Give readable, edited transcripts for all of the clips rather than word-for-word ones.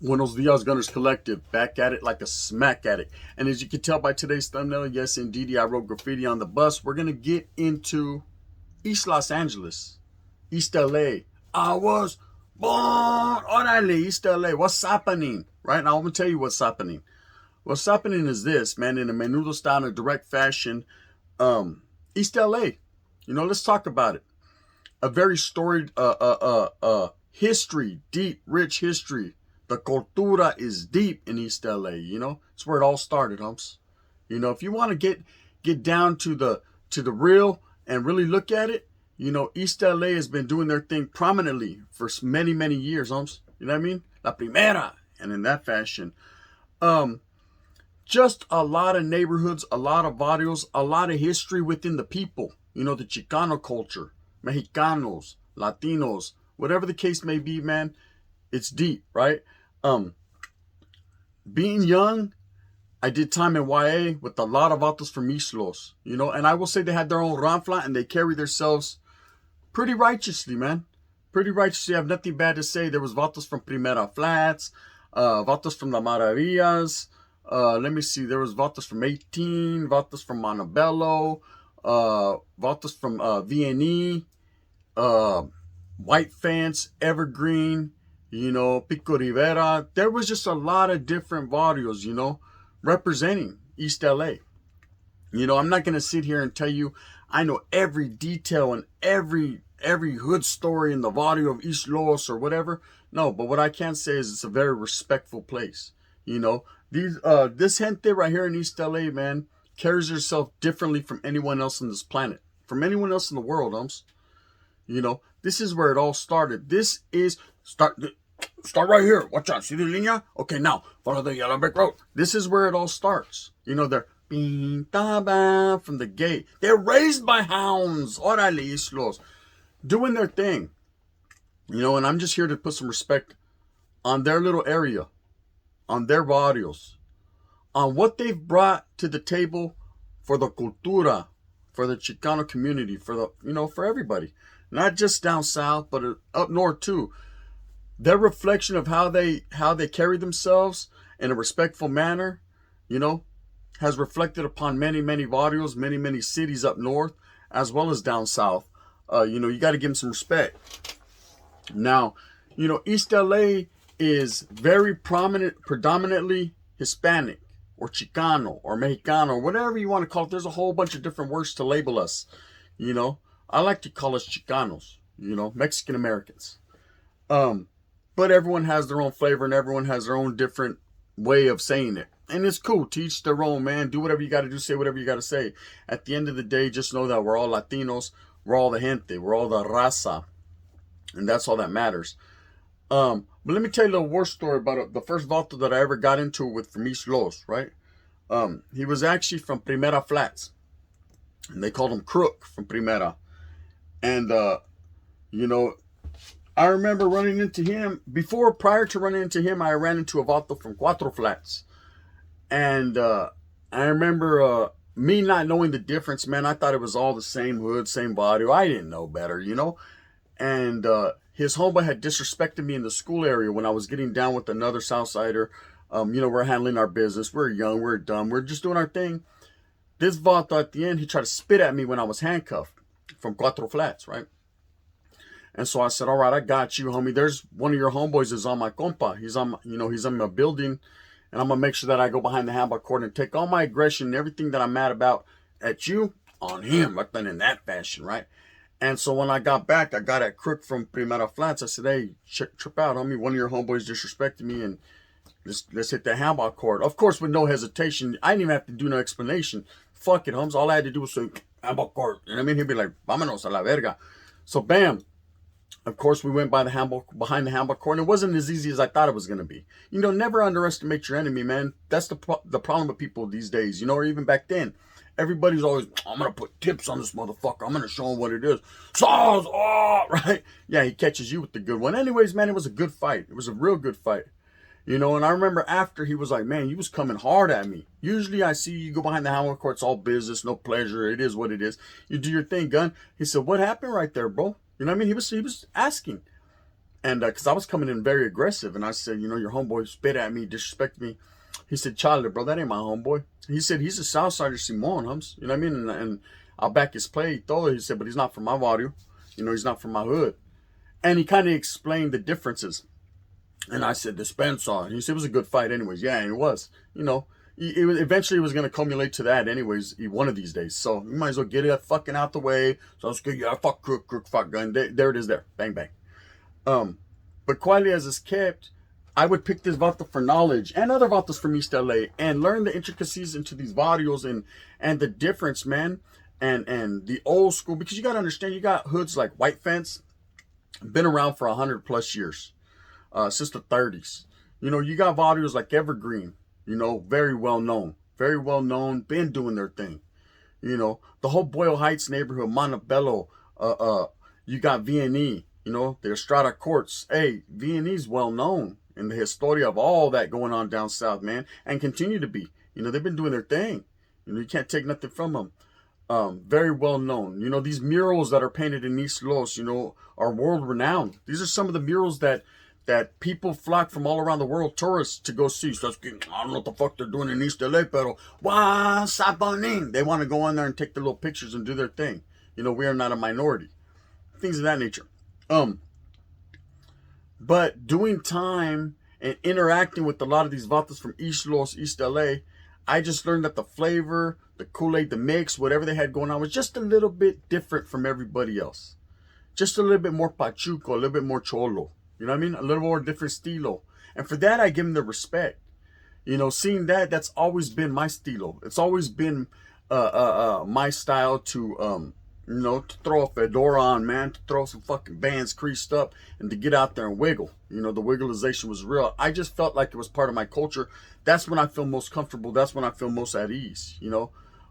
Buenos Dias Gunners Collective, back at it like a smack addict. And as you can tell by today's thumbnail, yes indeed, I wrote graffiti on the bus. We're going to get into East Los Angeles, East LA. I was born, orale, East LA. What's happening? Right now, I'm going to tell you what's happening. What's happening is this, man, in a menudo style, in a direct fashion. East LA, let's talk about it. A very storied history, deep, rich history. The Cultura is deep in East LA, It's where it all started, humps. If you want to get down to the real and really look at it, East LA has been doing their thing prominently for many, many years, humps. You know what I mean? La Primera. And in that fashion. Just a lot of neighborhoods, a lot of barrios, a lot of history within the people. The Chicano culture, Mexicanos, Latinos, whatever the case may be, man, it's deep, right? Being young, I did time in YA with a lot of vatos from East Los, and I will say they had their own ranfla and they carry themselves pretty righteously, man. Pretty righteously. I have nothing bad to say. There was vatos from Primera Flats, vatos from the Maravillas. Let me see. There was vatos from 18, vatos from Montebello, vatos from VNE, White Fence, Evergreen, Pico Rivera. There was just a lot of different barrios, representing East LA. I'm not going to sit here and tell you I know every detail and every hood story in the barrio of East Los or whatever. No, but what I can say is it's a very respectful place. This gente right here in East LA, man, carries herself differently from anyone else on this planet, from anyone else in the world, This is where it all started. This is start right here. Watch out. See the linea? Okay, now follow the yellow brick road. This is where it all starts. They're from the gate. They're raised by hounds. Orale, Islos. Doing their thing. And I'm just here to put some respect on their little area, on their barrios, on what they've brought to the table for the Cultura, for the Chicano community, for the, for everybody. Not just down south, but up north too. Their reflection of how they carry themselves in a respectful manner, has reflected upon many, many barrios, many, many cities up north, as well as down south. You got to give them some respect. Now, East LA is very predominantly Hispanic or Chicano or Mexicano, or whatever you want to call it. There's a whole bunch of different words to label us. I like to call us Chicanos, Mexican Americans. But everyone has their own flavor and everyone has their own different way of saying it. And it's cool. Teach their own, man. Do whatever you got to do. Say whatever you got to say. At the end of the day, just know that we're all Latinos. We're all the gente. We're all the raza. And that's all that matters. But let me tell you a little war story about the first vato that I ever got into with from East Los, right? He was actually from Primera Flats. And they called him Crook from Primera. And, I remember running into him. Prior to running into him, I ran into a vato from Cuatro Flats. And I remember me not knowing the difference, man. I thought it was all the same hood, same barrio. I didn't know better, And his homeboy had disrespected me in the school area when I was getting down with another Southsider. We're handling our business. We're young. We're dumb. We're just doing our thing. This vato at the end, he tried to spit at me when I was handcuffed from Cuatro Flats, right? And so I said, all right, I got you, homie. There's one of your homeboys is on my compa. He's on, he's in my building. And I'm going to make sure that I go behind the handball court and take all my aggression and everything that I'm mad about at you on him, right then in that fashion, right? And so when I got back, I got at Crook from Primera Flats. I said, hey, trip out, homie. One of your homeboys disrespected me and let's hit the handball court. Of course, with no hesitation. I didn't even have to do no explanation. Fuck it, homes. All I had to do was say, handball court. You know what I mean? He'd be like, vámonos a la verga. So bam. Of course, we went behind the handball court, and it wasn't as easy as I thought it was going to be. Never underestimate your enemy, man. That's the problem with people these days, or even back then. Everybody's always, I'm going to put tips on this motherfucker. I'm going to show him what it is. Saws, right? Yeah, he catches you with the good one. Anyways, man, it was a good fight. It was a real good fight. And I remember after he was like, man, you was coming hard at me. Usually I see you go behind the handball court. It's all business, no pleasure. It is what it is. You do your thing, gun. He said, what happened right there, bro? You know what I mean? He was asking. And because I was coming in very aggressive, and I said, your homeboy spit at me, disrespected me. He said, Charlie, bro, that ain't my homeboy. He said, he's a Southsider Simon, hums. You know what I mean? And I'll back his play. He said, but he's not from my barrio. He's not from my hood. And he kind of explained the differences. And I said, dispensa. And he said, it was a good fight anyways. Yeah, and it was. Eventually it was going to culminate to that anyways, one of these days. So you might as well get it fucking out the way. So I was good. Yeah, fuck crook, fuck gun. There it is there. Bang, bang. But quietly as it's kept, I would pick this vato for knowledge and other vatos from East LA and learn the intricacies into these barrios and the difference, man. And the old school, because you got to understand, you got hoods like White Fence, been around for 100+ years, since the 30s. You got barrios like Evergreen, very well known, been doing their thing. The whole Boyle Heights neighborhood, Montebello, you got V&E, the Estrada Courts. Hey, V&E's well known in the history of all that going on down south, man, and continue to be. They've been doing their thing. You can't take nothing from them. Very well known. These murals that are painted in East Los, are world renowned. These are some of the murals that people flock from all around the world, tourists, to go see. So I don't know what the fuck they're doing in East LA, pero what's happening? They want to go on there and take their little pictures and do their thing. We are not a minority. Things of that nature. But doing time and interacting with a lot of these vatos from East Los, East LA, I just learned that the flavor, the Kool-Aid, the mix, whatever they had going on was just a little bit different from everybody else. Just a little bit more pachuco, a little bit more cholo. You know what I mean? A little more different stilo. And for that, I give them the respect. Seeing that's always been my stilo. It's always been my style to, to throw a fedora on, man, to throw some fucking bands creased up and to get out there and wiggle. The wigglization was real. I just felt like it was part of my culture. That's when I feel most comfortable. That's when I feel most at ease,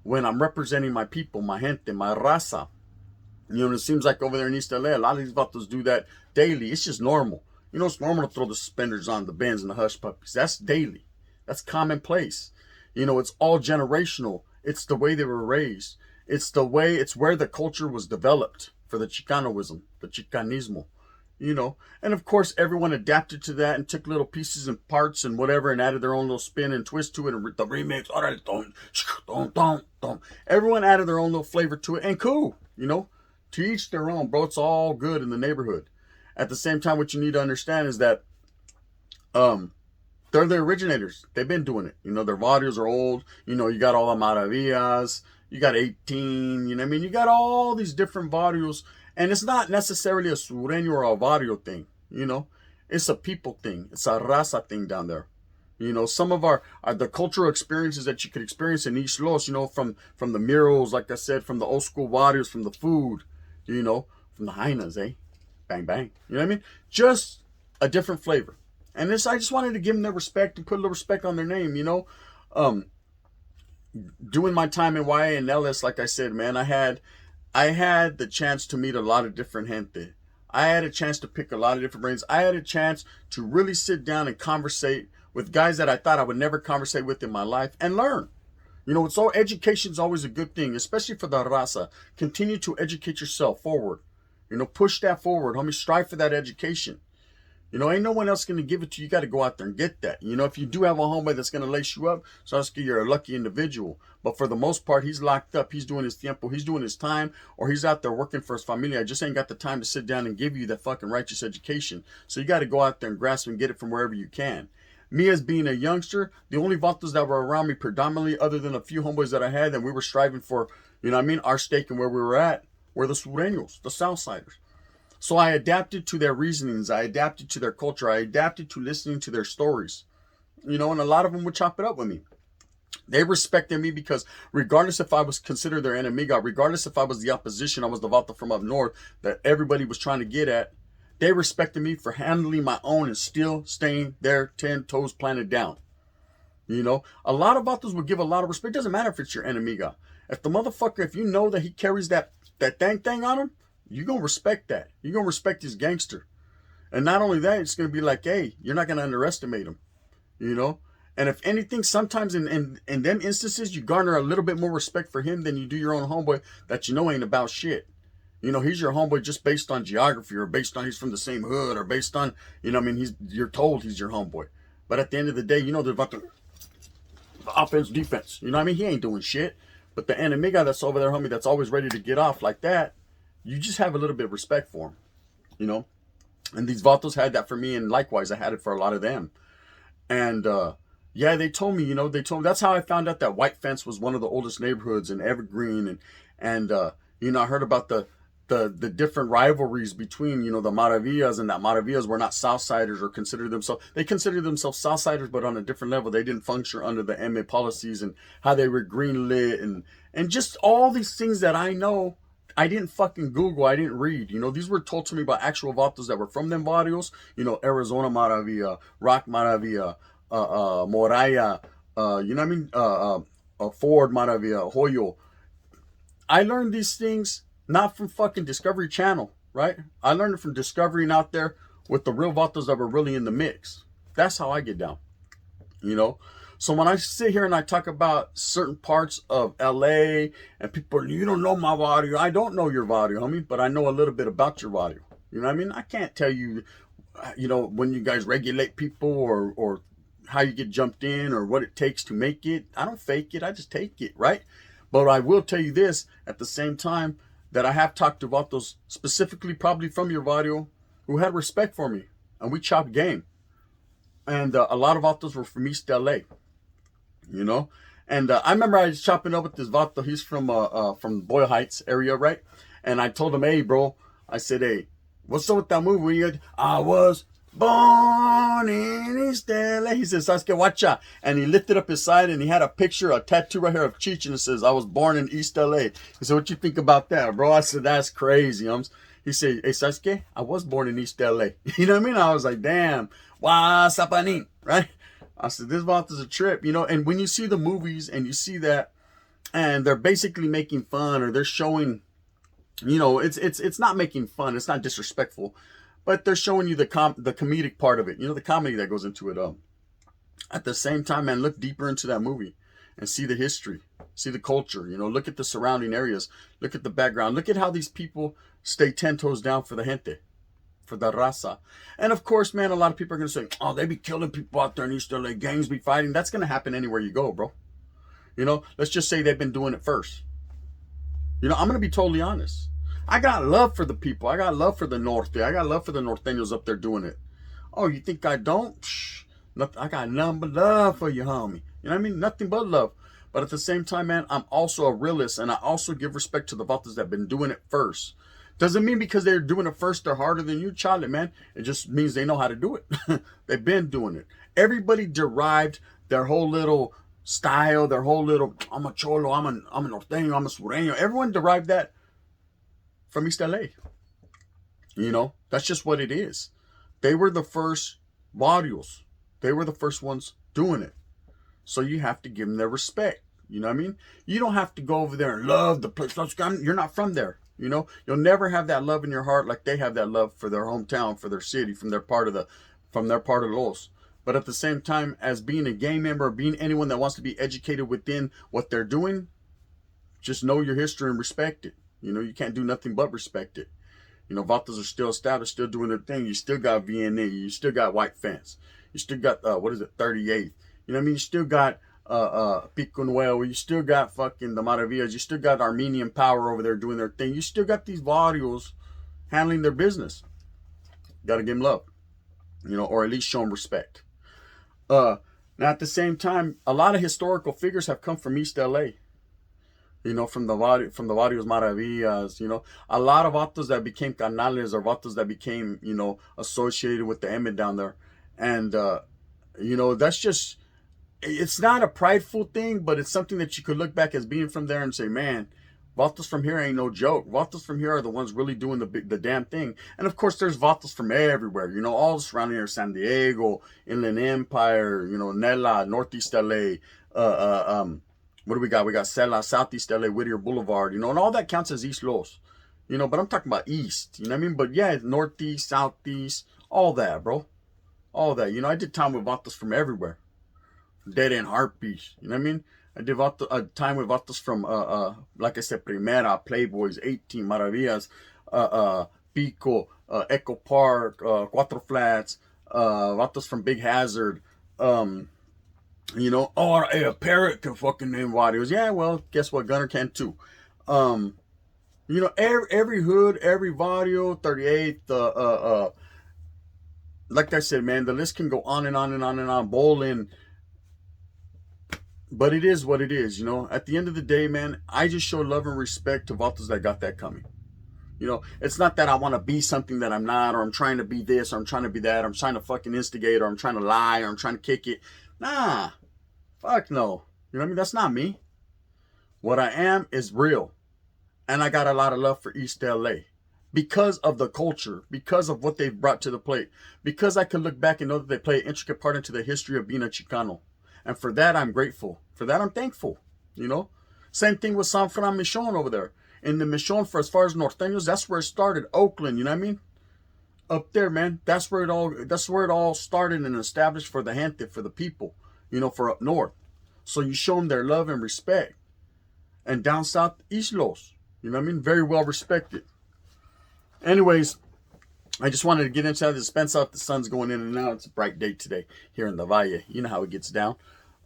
when I'm representing my people, my gente, my raza. It seems like over there in East LA, a lot of these vatos do that daily. It's just normal. It's normal to throw the suspenders on, the bands and the hush puppies. That's daily. That's commonplace. It's all generational. It's the way they were raised. It's where the culture was developed for the Chicanoism, the Chicanismo, And of course, everyone adapted to that and took little pieces and parts and whatever and added their own little spin and twist to it and the remix. Everyone added their own little flavor to it and cool, To each their own, bro. It's all good in the neighborhood. At the same time, what you need to understand is that they're the originators. They've been doing it. Their Varrios are old. You got all the Maravillas. You got 18. You got all these different Varrios. And it's not necessarily a Sureño or a Varrio thing. It's a people thing. It's a raza thing down there. Some of the cultural experiences that you could experience in East Los, from the murals, like I said, from the old school Varrios, from the food, from the Hainas, eh? Bang, bang. You know what I mean? Just a different flavor. And I just wanted to give them their respect and put a little respect on their name, Doing my time in YA and LS, like I said, man, I had the chance to meet a lot of different gente. I had a chance to pick a lot of different brains. I had a chance to really sit down and conversate with guys that I thought I would never conversate with in my life and learn. Education's always a good thing, especially for the raza. Continue to educate yourself forward. Push that forward, homie. Strive for that education. Ain't no one else going to give it to you. You got to go out there and get that. If you do have a homeboy that's going to lace you up, Sasuke, you're a lucky individual. But for the most part, he's locked up. He's doing his tiempo. He's doing his time. Or he's out there working for his familia. I just ain't got the time to sit down and give you that fucking righteous education. So you got to go out there and grasp and get it from wherever you can. Me as being a youngster, the only vatos that were around me predominantly, other than a few homeboys that I had, and we were striving for, our stake and where we were at, were the Sureños, the Southsiders. So I adapted to their reasonings. I adapted to their culture. I adapted to listening to their stories. And a lot of them would chop it up with me. They respected me because regardless if I was considered their enemiga, regardless if I was the opposition, I was the vato from up north that everybody was trying to get at, they respected me for handling my own and still staying there 10 toes planted down. A lot of vatos would give a lot of respect. It doesn't matter if it's your enemiga. If the motherfucker, if you know that he carries that thing on him, you're going to respect that. You're going to respect his gangster. And not only that, it's going to be like, hey, you're not going to underestimate him. And if anything, sometimes in them instances, you garner a little bit more respect for him than you do your own homeboy that ain't about shit. You know, he's your homeboy just based on geography or based on he's from the same hood or based on, you know, I mean, you're told he's your homeboy. But at the end of the day, you know, there's about the offense, defense. You know what I mean? He ain't doing shit. But the enemy guy that's over there, homie, that's always ready to get off like that, you just have a little bit of respect for him, you know? And these Vatos had that for me, and likewise, I had it for a lot of them. And yeah, they told me, that's how I found out that White Fence was one of the oldest neighborhoods in Evergreen, and you know, I heard about the different rivalries between, you know, the Maravillas, and that Maravillas were not Southsiders or they considered themselves Southsiders, but on a different level. They didn't function under the MA policies and how they were greenlit and just all these things that I know. I didn't fucking Google. I didn't read. You know, these were told to me by actual Vatos that were from them barrios. You know, Arizona Maravilla, Rock Maravilla, Moraya, you know what I mean? Ford Maravilla, Hoyo. I learned these things not from fucking Discovery Channel, right? I learned it from discovering out there with the real Vatos that were really in the mix. That's how I get down, you know? So when I sit here and I talk about certain parts of LA and people, you don't know my barrio. I don't know your barrio, homie, but I know a little bit about your barrio. You know what I mean? I can't tell you, you know, when you guys regulate people or how you get jumped in or what it takes to make it. I don't fake it. I just take it, right? But I will tell you this at the same time that I have talked to Vatos specifically probably from your barrio who had respect for me. And we chopped game. And a lot of Vatos were from East LA. You know, and I remember I was chopping up with this Vato. He's from Boyle Heights area, right? And I told him, hey, bro, I said, hey, what's up with that movie? I was born in East LA. He said, Sasuke Watcher. And he lifted up his side and he had a picture, a tattoo right here of Cheech, and it says, I was born in East LA. He said, what you think about that, bro? I said, that's crazy. He said, hey, Sasuke, I was born in East LA. You know what I mean? I was like, damn, what's happening, right? I said, this Vault is a trip, you know. And when you see the movies and you see that, and they're basically making fun or they're showing, you know, it's not making fun, it's not disrespectful, but they're showing you the comedic part of it, you know, the comedy that goes into it. At the same time, man, look deeper into that movie and see the history, see the culture, you know, look at the surrounding areas, look at the background, look at how these people stay 10 toes down for the gente, for the raza. And of course, man, a lot of people are going to say, oh, they be killing people out there in East LA, gangs be fighting. That's going to happen anywhere you go, bro. You know, let's just say they've been doing it first. You know, I'm going to be totally honest. I got love for the people. I got love for the Norte. I got love for the Norteños up there doing it. Oh, you think I don't? Psh, I got nothing but love for you, homie. You know what I mean? Nothing but love. But at the same time, man, I'm also a realist, and I also give respect to the Vatos that have been doing it first. Doesn't mean because they're doing it first, they're harder than you, Charlie, man. It just means they know how to do it. They've been doing it. Everybody derived their whole little style, their whole little, I'm a cholo, I'm a norteño, I'm a sureño. Everyone derived that from East LA. You know, that's just what it is. They were the first barrios. They were the first ones doing it. So you have to give them their respect. You know what I mean? You don't have to go over there and love the place. You're not from there. You know, you'll never have that love in your heart like they have that love for their hometown, for their city, from their part of Los. But at the same time, as being a gang member, or being anyone that wants to be educated within what they're doing, just know your history and respect it. You know, you can't do nothing but respect it. You know, Vatos are still established, still doing their thing. You still got VNA, you still got White Fence, you still got 38th. You know what I mean? You still got Pico Nuevo, you still got fucking the Maravillas, you still got Armenian Power over there doing their thing. You still got these barrios handling their business. Gotta give them love, you know, or at least show them respect. Now at the same time, a lot of historical figures have come from East LA. You know, from the Varrios Maravillas, you know, a lot of Vatos that became canales or Vatos that became, you know, associated with the Emmett down there. And, you know, that's just, it's not a prideful thing, but it's something that you could look back as being from there and say, man, Vatos from here ain't no joke. Vatos from here are the ones really doing the damn thing. And of course, there's Vatos from everywhere. You know, all surrounding here, San Diego, Inland Empire, you know, Nela, Northeast LA, what do we got? We got Sela, Southeast LA, Whittier Boulevard, you know, and all that counts as East Los. You know, but I'm talking about East, you know what I mean? But yeah, Northeast, Southeast, all that, bro. All that. You know, I did time with Vatos from everywhere. Dead End Heartbeat, you know what I mean? I did a time with vatos from, like I said, Primera, Playboys, 18, Maravillas, Pico, Echo Park, Cuatro Flats, vatos from Big Hazard, oh, hey, a parrot can fucking name Varrios. Yeah, well, guess what? Gunner can too. Um, every hood, every Varrio, 38th, like I said, man, the list can go on and on and on and on, bowling. But it is what it is, At the end of the day, man, I just show love and respect to vatos that got that coming. It's not that I want to be something that I'm not, or I'm trying to be this, or I'm trying to be that, or I'm trying to fucking instigate, or I'm trying to lie, or I'm trying to kick it. Nah, fuck no. You know what I mean? That's not me. What I am is real. And I got a lot of love for East LA because of the culture, because of what they've brought to the plate, because I can look back and know that they play an intricate part into the history of being a Chicano. And for that, I'm grateful. For that, I'm thankful. Same thing with San Fran Michon over there. In the Michon, for as far as Norteños, that's where it started. Oakland, you know what I mean? Up there, man. That's where it all started and established for the gente, for the people, for up north. So you show them their love and respect. And down south, East Los. You know what I mean? Very well respected. Anyways, I just wanted to get into the dispense off. The sun's going in and out. It's a bright day today here in the Valle. You know how it gets down.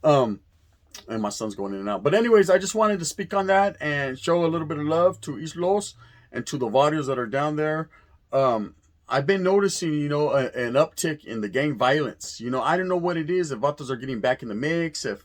And my son's going in and out. But anyways, I just wanted to speak on that and show a little bit of love to East Los and to the Varrios that are down there. I've been noticing, an uptick in the gang violence. I don't know what it is. If vatos are getting back in the mix, if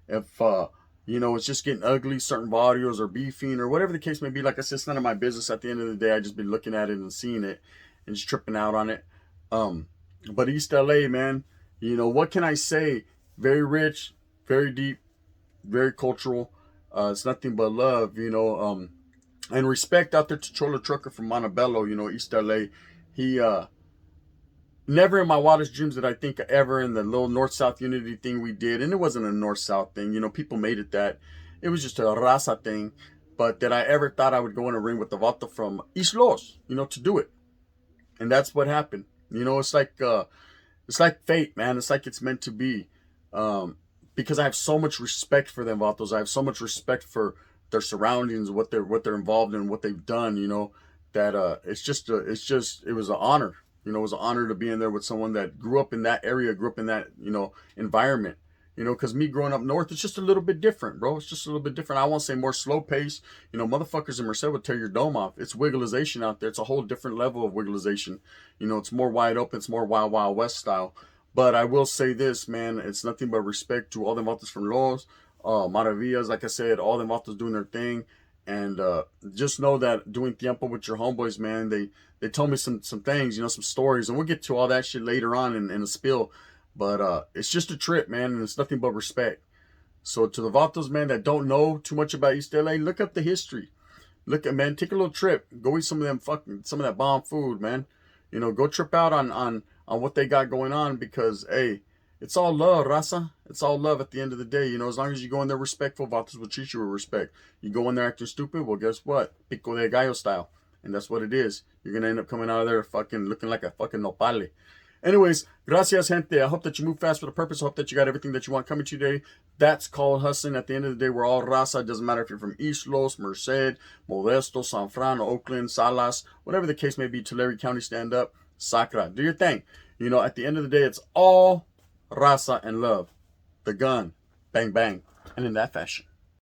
it's just getting ugly, certain Varrios are beefing or whatever the case may be. Like I said, it's none of my business. At the end of the day, I just been looking at it and seeing it and just tripping out on it. But East LA, man, what can I say? Very rich, very deep, very cultural. It's nothing but love, and respect out there to Cholo Trucker from Montebello, East LA. He, never in my wildest dreams did I think ever in the little North-South unity thing we did, and it wasn't a North-South thing, people made it that. It was just a raza thing, but that I ever thought I would go in a ring with the vato from East Los, to do it. And that's what happened. It's like fate, man. It's like it's meant to be. Because I have so much respect for them vatos. I have so much respect for their surroundings, what they're involved in, what they've done, that it was an honor. It was an honor to be in there with someone that grew up in that area, grew up in that, environment. Because me growing up north, it's just a little bit different, bro. It's just a little bit different. I won't say more slow pace. Motherfuckers in Merced would tear your dome off. It's wigglization out there. It's a whole different level of wigglization. It's more wide open. It's more Wild Wild West style. But I will say this, man. It's nothing but respect to all the vatos from Los, Maravillas, like I said, all the vatos doing their thing. And just know that doing tiempo with your homeboys, man, they told me some things, some stories. And we'll get to all that shit later on in a spill. But it's just a trip, man, and it's nothing but respect. So to the vatos, man, that don't know too much about East LA, look up the history. Man, take a little trip. Go eat some of that bomb food, man. Go trip out on what they got going on, because, hey, it's all love, raza. It's all love at the end of the day. As long as you go in there respectful, vatos will treat you with respect. You go in there acting stupid, well, guess what? Pico de gallo style. And that's what it is. You're going to end up coming out of there fucking looking like a fucking nopale. Anyways, gracias, gente. I hope that you move fast with a purpose. I hope that you got everything that you want coming to you today. That's called hustling. At the end of the day, we're all raza. It doesn't matter if you're from East Los, Merced, Modesto, San Fran, Oakland, Salas, whatever the case may be, Tulare County, stand up. Sacra. Do your thing. At the end of the day, it's all raza and love. The gun. Bang, bang. And in that fashion.